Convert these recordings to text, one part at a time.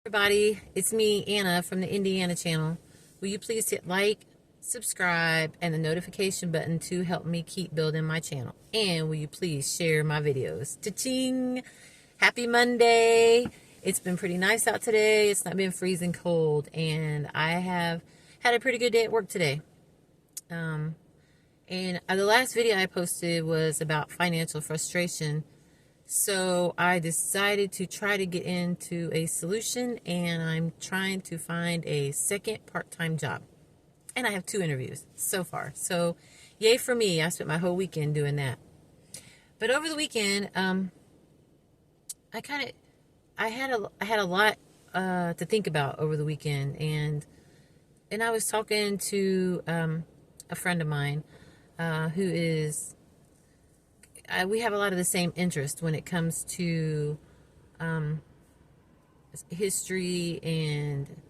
Everybody, it's me, Anna, from the Indiana channel. Will you please hit like, subscribe, and the notification button to help me keep building my channel? And will you please share my videos? Cha-ching! Happy Monday! It's been pretty nice out today. It's not been freezing cold, and I have had a pretty good day at work today. And the last video I posted was about financial frustration. So I decided to try to get into a solution, and I'm trying to find a second part-time job. And I have 2 interviews so far. So yay for me. I spent my whole weekend doing that. But over the weekend, I had a lot to think about over the weekend, and I was talking to a friend of mine who is we have a lot of the same interest when it comes to history and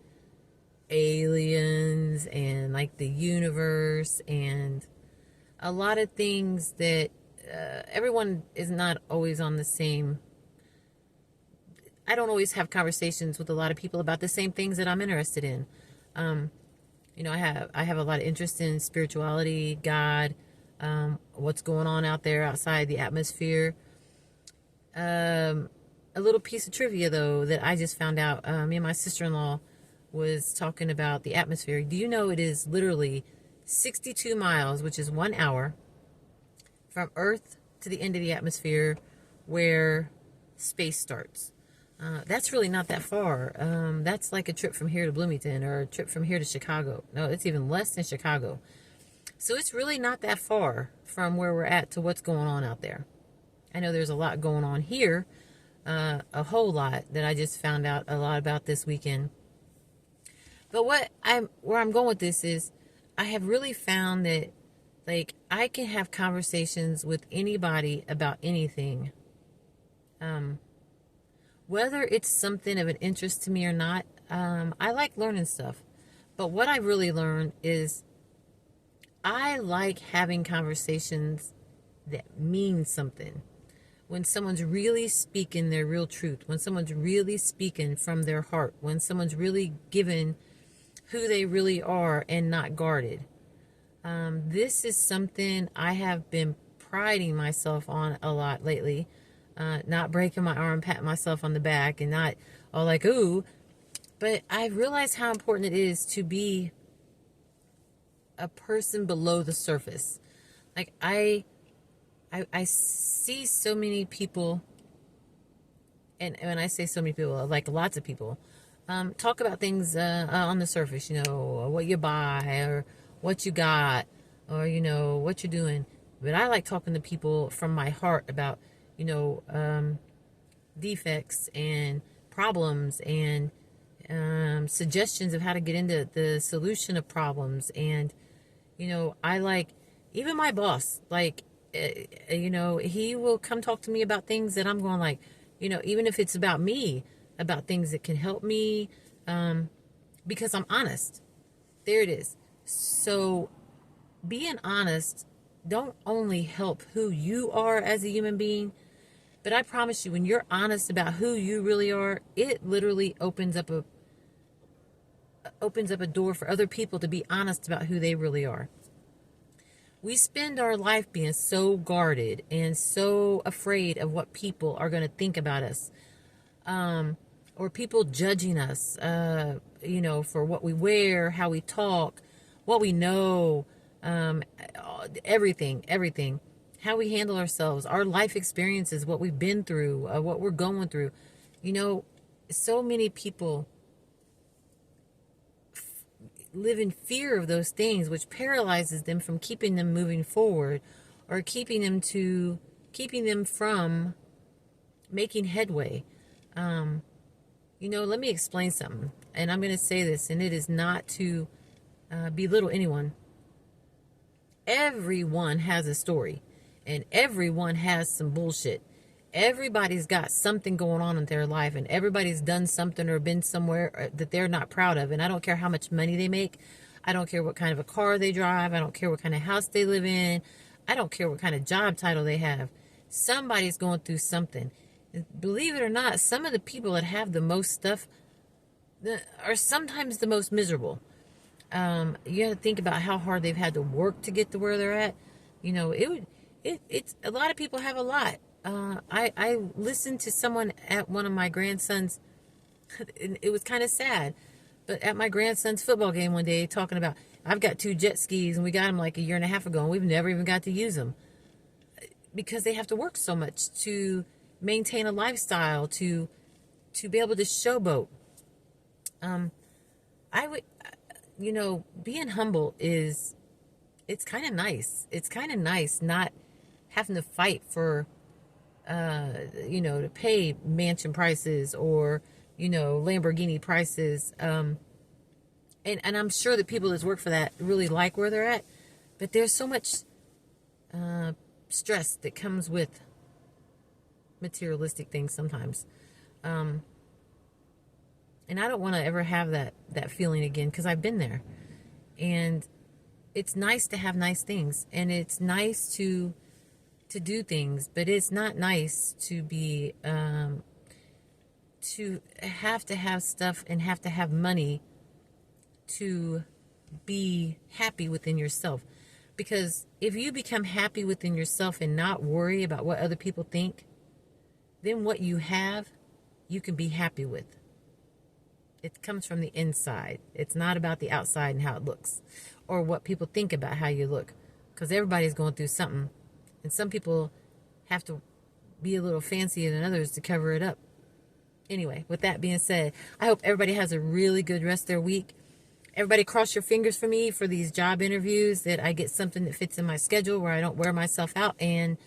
aliens and like the universe and a lot of things that everyone is not always on the same. I don't always have conversations with a lot of people about the same things that I'm interested in. I have a lot of interest in spirituality, God, what's going on out there outside the atmosphere. A little piece of trivia, though, that I just found out. Me and my sister-in-law was talking about the atmosphere. Do you know it is literally 62 miles, which is 1 hour, from Earth to the end of the atmosphere where space starts? That's really not that far. That's like a trip from here to Bloomington or a trip from here to Chicago. No, it's even less than Chicago. So it's really not that far from where we're at to what's going on out there. I know there's a lot going on here, a whole lot that I just found out a lot about this weekend. But where I'm going with this is I have really found that like I can have conversations with anybody about anything. Whether it's something of an interest to me or not, I like learning stuff. But what I really learned is I like having conversations that mean something. When someone's really speaking their real truth, when someone's really speaking from their heart, when someone's really giving who they really are and not guarded. This is something I have been priding myself on a lot lately. Not breaking my arm, patting myself on the back, and not all like, ooh. But I realized how important it is to be a person below the surface. Like I see so many people, and when I say so many people, like lots of people, talk about things on the surface, what you buy or what you got or, what you're doing. But I like talking to people from my heart about, defects and problems and suggestions of how to get into the solution of problems. And, I like, even my boss, like, he will come talk to me about things that I'm going like, even if it's about me, about things that can help me, because I'm honest. There it is. So being honest don't only help who you are as a human being, but I promise you, when you're honest about who you really are, it literally opens up a door for other people to be honest about who they really are. We spend our life being so guarded and so afraid of what people are going to think about us, or people judging us, for what we wear, how we talk, what we know, everything, how we handle ourselves, our life experiences, what we've been through, what we're going through. So many people live in fear of those things, which paralyzes them from keeping them moving forward or keeping them from making headway. Let me explain something, and I'm going to say this, and it is not to belittle anyone. Everyone has a story, and everyone has some bullshit. Everybody's got something going on in their life, and everybody's done something or been somewhere that they're not proud of. And I don't care how much money they make. I don't care what kind of a car they drive. I don't care what kind of house they live in. I don't care what kind of job title they have. Somebody's going through something. Believe it or not, some of the people that have the most stuff are sometimes the most miserable. You have to think about how hard they've had to work to get to where they're at. You know, it's a lot of people have a lot. I listened to someone at one of my grandsons. It was kind of sad, but at my grandson's football game one day, talking about, I've got 2 jet skis and we got them like a year and a half ago, and we've never even got to use them because they have to work so much to maintain a lifestyle, to be able to showboat. I would, being humble it's kind of nice. It's kind of nice not having to fight for, to pay mansion prices or, Lamborghini prices. And I'm sure that people that work for that really like where they're at, but there's so much stress that comes with materialistic things sometimes. And I don't want to ever have that feeling again, because I've been there. And it's nice to have nice things, and it's nice to do things, but it's not nice to be to have stuff and have to have money to be happy within yourself. Because if you become happy within yourself and not worry about what other people think, then what you have, you can be happy with. It comes from the inside. It's not about the outside and how it looks or what people think about how you look, because everybody's going through something, and some people have to be a little fancier than others to cover it up. Anyway, with that being said, I hope everybody has a really good rest of their week. Everybody cross your fingers for me for these job interviews, that I get something that fits in my schedule where I don't wear myself out and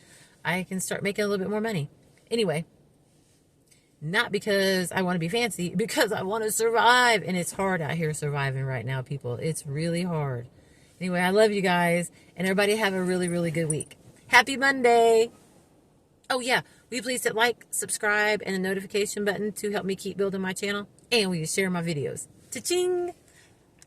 I can start making a little bit more money. Anyway, not because I want to be fancy, because I want to survive. And it's hard out here surviving right now, people. It's really hard. Anyway, I love you guys, and everybody have a really, really good week. Happy Monday. Oh yeah, will you please hit like, subscribe, and the notification button to help me keep building my channel? And will you share my videos? Cha-ching!